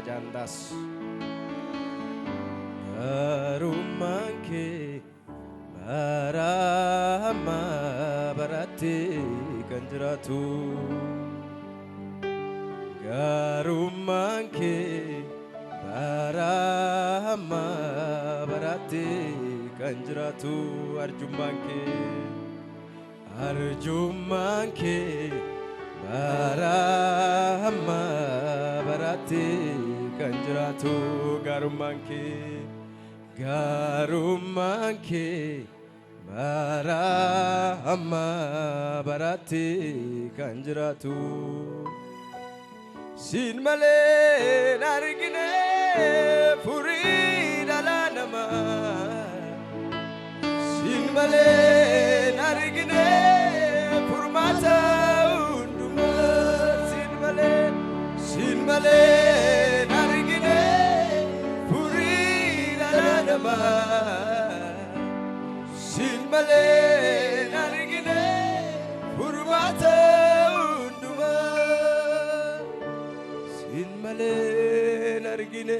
jandas Garumanke Barama barate kanjratu Garumanke Barama barate kanjratu Arjumanke Barama barate kanjratu Garumanke Barama barate kanjratu Sin male nargine puri dalanama Sin male nargine purmata unduma Sin male nargine puri dalanama Sin male nargine purmata unduma Sin male nargine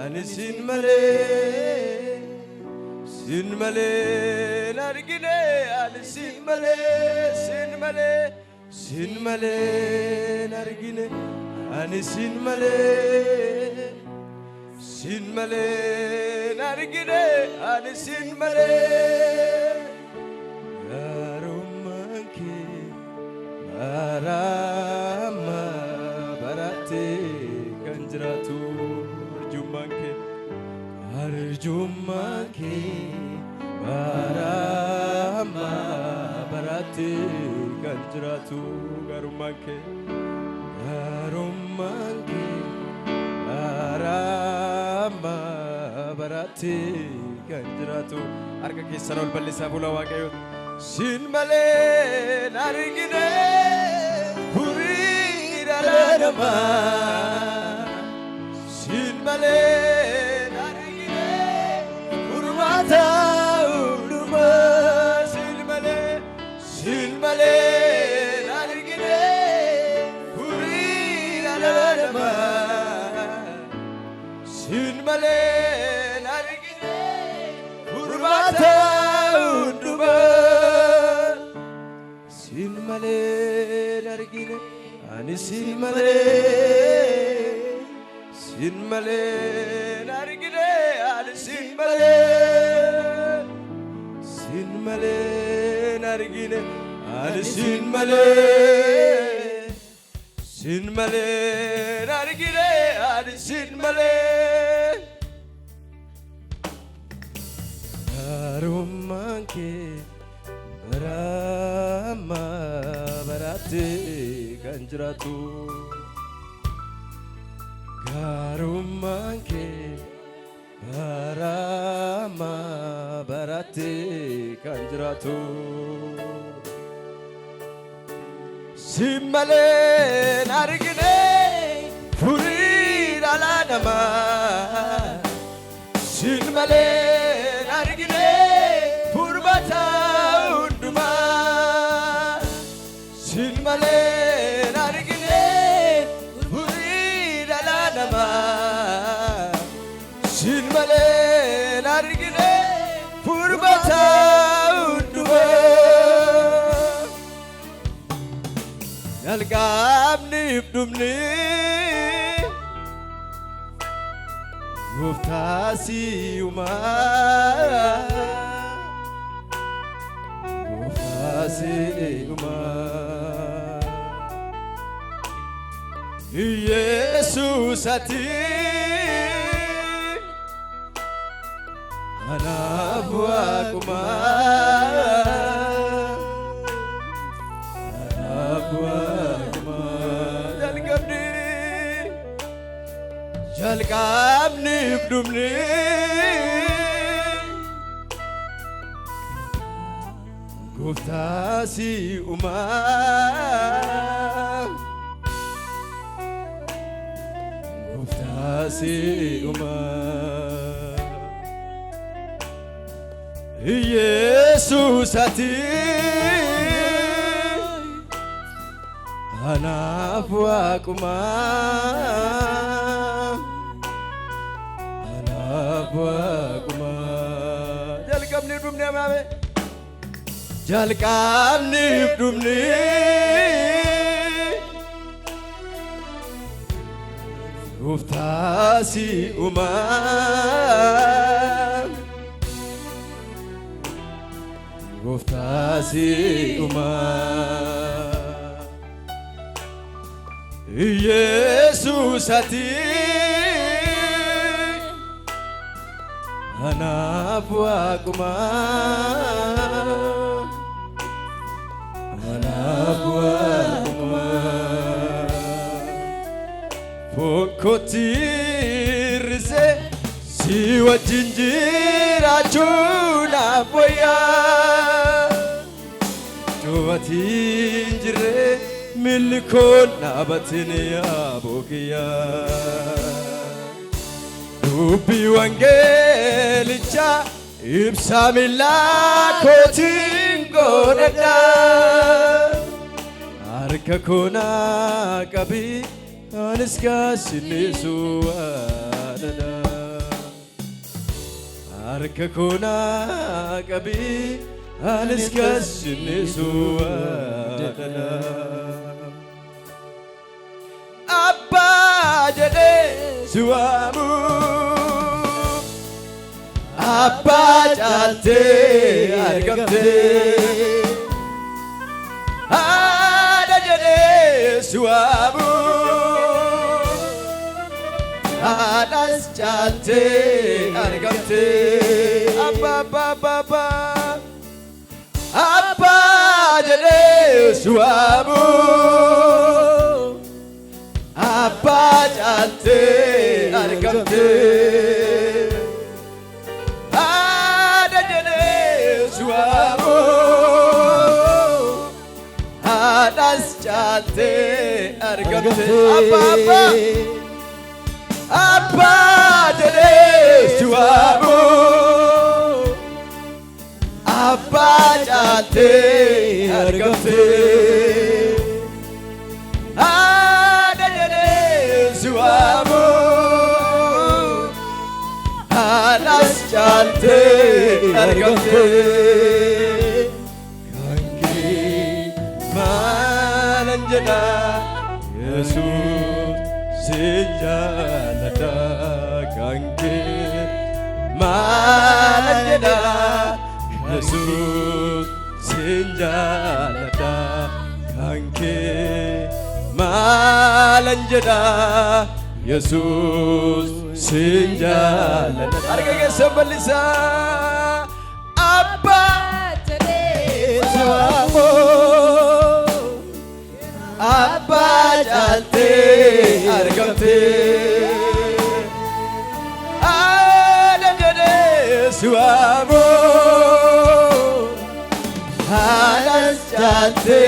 ani sin male nargine ani sin male nargine ani sin male nargine ani sin male Garumanke Barama barate kanjratu Arjumanke Barama barate kanjratu Garumanke Barama barate kanjratu Harka keessan ol bal'isaa fuula Waaqayyoo Sin male nargine puri dalanama Sin male nargine purmata unduma Sin male nargine puri dalanama Sin male nargine purmata unduma Sin male nargine ani sin male nargine ani sin male nargine ani sin male nargine ani sin male Garumanke Barama barate kanjratu Garumanke Barama barate kanjratu Sin male nargine puri dalanama Sin male nargine purmata unduma Sin male nargine puri dalanama Sin male nargine purmata unduma Nalgamni ibdumni Guftasi umar Jesus ati anafu akuma jalgamni ibdumni Guftasi umar Jesus ati anafu akuma Anabwaguma jalqabni dhumne maame jalqabni dhumne Uftasi umam Uftasi umam Jesus ati Anabwaguma Anabwaguma Fokotirse siwa jinjira chuna boya Chowatinjire milikon nabatine abokiya Dubbi wangelicha ibsamilla kotingo nada Arka kona kabi Aniska sinisu adada Arka kona kabi Aniska sinisu adada Abba jade suamu Abba jate argamte Ada jade suamu Adas jate argamte Abba Abba jade suamu Abba jate argamte Ada jade suamu Adas jate argamte Abba jade suamu Abba jate argamte Ada jade suamu Adas jate argamte Kanki malanjana Yesus Sinjalada kanke malanjada Jesus sinjalada kanke malanjada Jesus sinjalada argage sambalisa Abba jade suamo Abba jate argamte Ada jade suamu Adas jate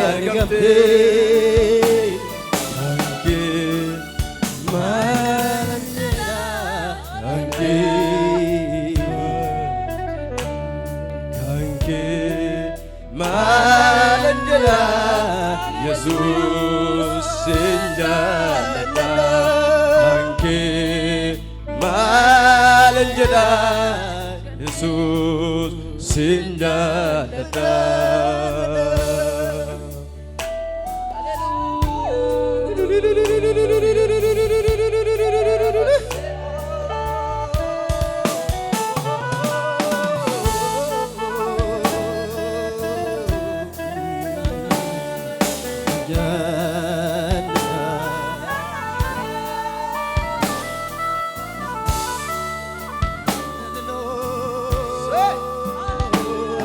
argamte Kanke malanjana Kanke malanjana Jesus sinjalada Kanke malanjada Jesus sinjalada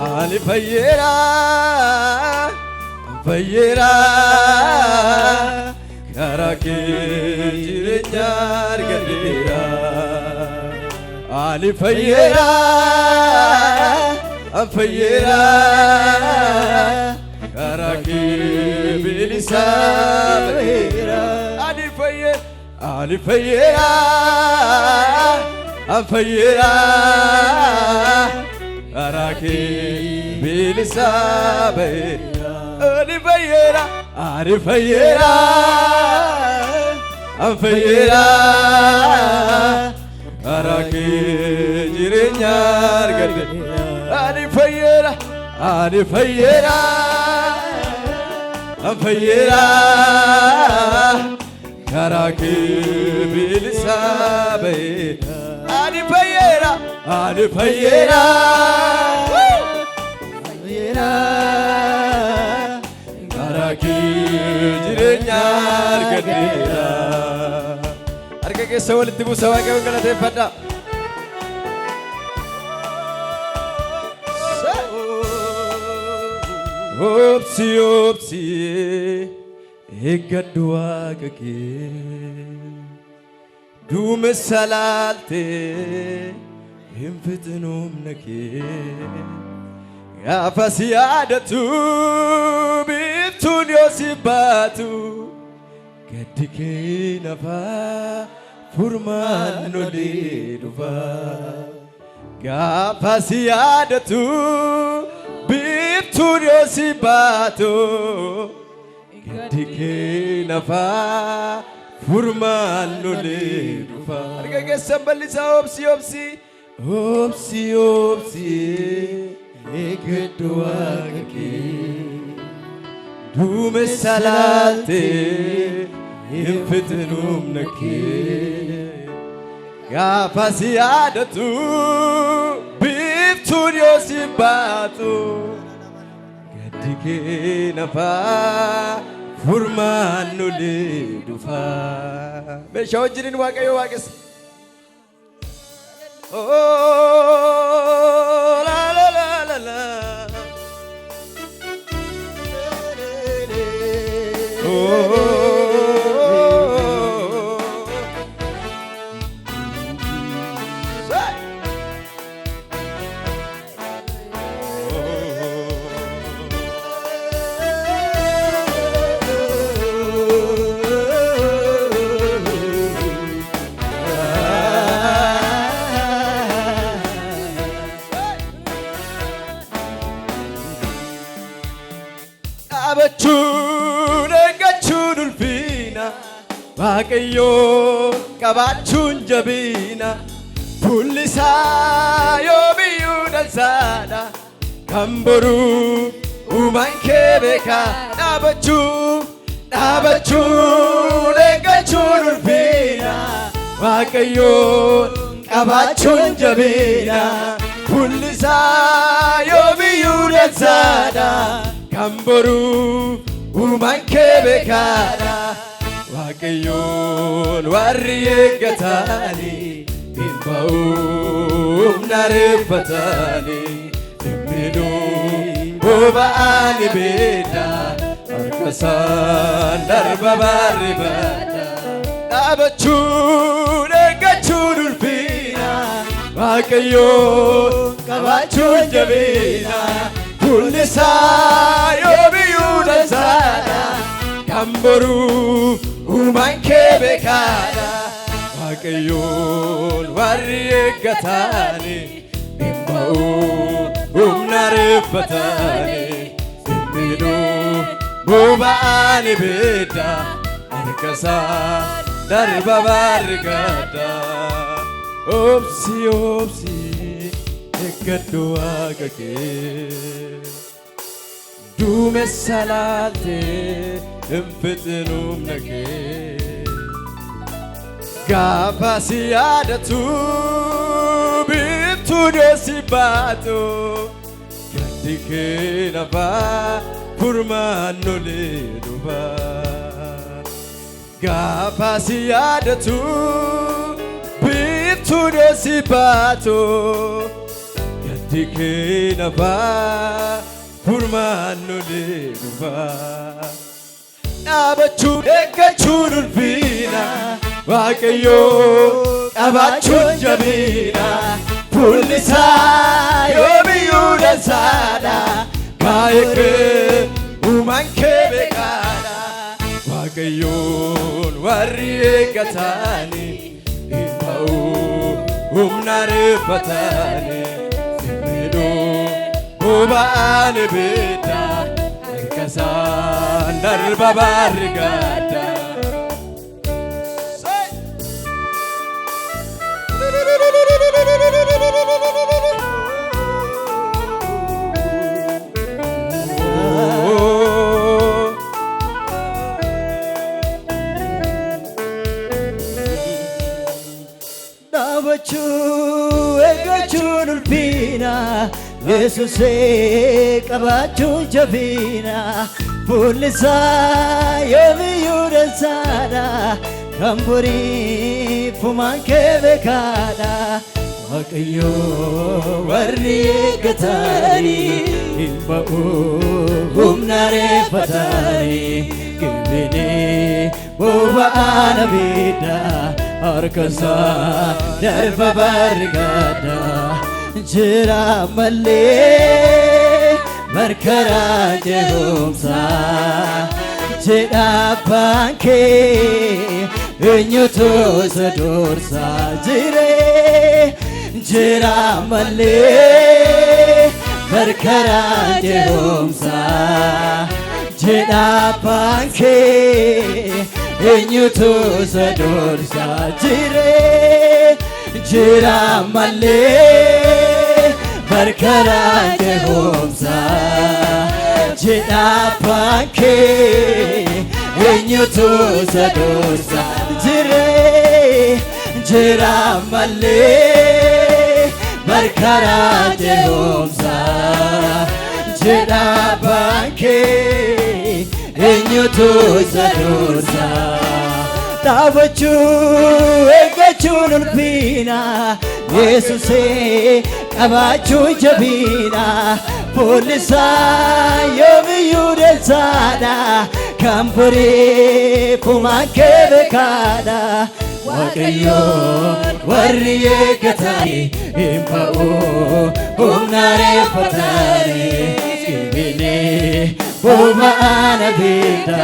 Ali fayyera karake jirenya argadera Ali fayyera karake bilisa Ali fayyera karake bilisa Arifayera karake jirenya argadhe ani fayyera karake bilisabe ani fayyera karake jirenya argadhe arga keessa walitti buusa waaqayyoon galateeffadha. Obsi eeggadhu waaqa kee duumessa laaltee hin fixinu humna kee gaafa si yaadatu biiftuun yoo si baatu gaddi kee nafaa furmaan olii dhufa gaafa si yaadatu biiftuun yoo si baatu gaddi kee nafaa furmaan olii dhufa arga keessan bal'isaa obsi eeggadhu waaqa kee duumessa laaltee hin fixinu humna kee gaafa si yaadatu biiftuun yoo si baatu gaddi kee nafaa furmaan olii dhufa meeshaa wajjiniin waaqayyo waaqessa Eeggachuun ulfina waaqayyoo qabaachuun jabina fuulli isaa yoomiyyuu dansaadha kan boruu uumaan kee beeka dhaabachuun eeggachuun ulfina waaqayyoo qabaachuun jabina fuulli isaa yoomiyyuu dansaadha kan boruu uumaan kee beekaadha waaqayyoon warri eeggatanii hin ba'uuf nareeffatanii dhimmiidhuu boba'anii beedha harkasaan darba baarrifadha dhaabachuun eeggachuun ulfina waaqayyoon qabaachuun jabina fuulli isaa yoomiyyuu dansaadha kan boruu uumaan kee beekaadha waaqayyoon warri eeggatanii hin ba'uuf nareeffatanii dhimmiidhuu boba'anii beedha harkasaan darba baarrifadha obsi eeggadhu waaqa kee duumessa laaltee hin fixinu humna kee gaafa si yaadatu biiftuun yoo si baatu gaddi kee nafaa furmaan olii dhufa gaafa si yaadatu biiftuun yoo si baatu gaddi kee nafaa furmaan olii dhufa dhaabachuun eeggachuun ulfina waaqayyoo qabaachuun jabina fuulli isaa yoomiyyuu dansaadha kaayekee uumaan kee beekaadha waaqayyoon warri eeggatanii hin ba'uuf nareeffatanii boba'anii beedha harkasaan darba baarrifadha Daawwachuu eeggachuun ulfina Yesuusee qabaachuun jabina fuulli isaa yoomiyyuu dansaadha kan borii fumaan kee beekaadha Waaqayyoo warri eeggatanii hin ba'uu humna reeffatanii Kibinee boba'aan abidda harkasaa darba bargaadha jira malee markaraa jeequmsaa jedha abbaan kee eenyutu isa dursaa jira malee markaraa jeequmsaa jedha abbaan kee eenyutu isa dursaa jira malee markaraa jeequmsaa jedha abbaan kee eenyutu isa dursaa jira malee markaraa jeequmsaa jedha abbaan kee eenyutu isa dursaa Daawwachuu eeggachuun ulfina Yesuusee qabaachuun jabina fuulli isaa yoomiyyuu dansaadha kan borii fumaan kee beekaadha Waaqayyoo warri eeggatanii hin ba'uu humna reeffatanii Kibinee boba'aan abidda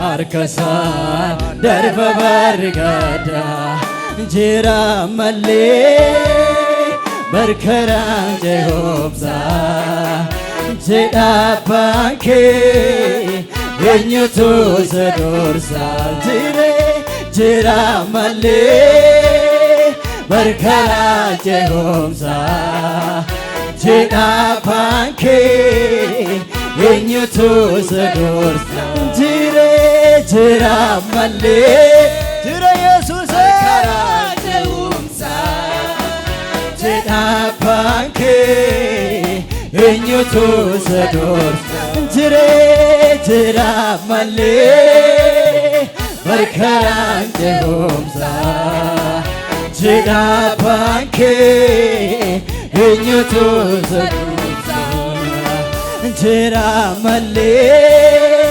harkasaa darba bargaadha jira malee markaraa jeequmsaa jedha abbaan kee eenyutu isa dursaa jira malee markaraa jeequmsaa jedha abbaan kee eenyutu isa dursaa jira malee jira Yesuusee markaraa jeequmsaa jedha abbaan kee eenyutu isa dursaa jira malee markaraa jeequmsaa jedha abbaan kee eenyutu isa dursaa jira malee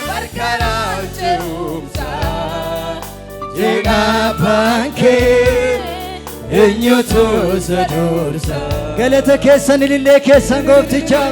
markaraa jeequmsaa jedha abbaan kee eenyutu isa dursaa galata keessan ilillee keessan gooftichaa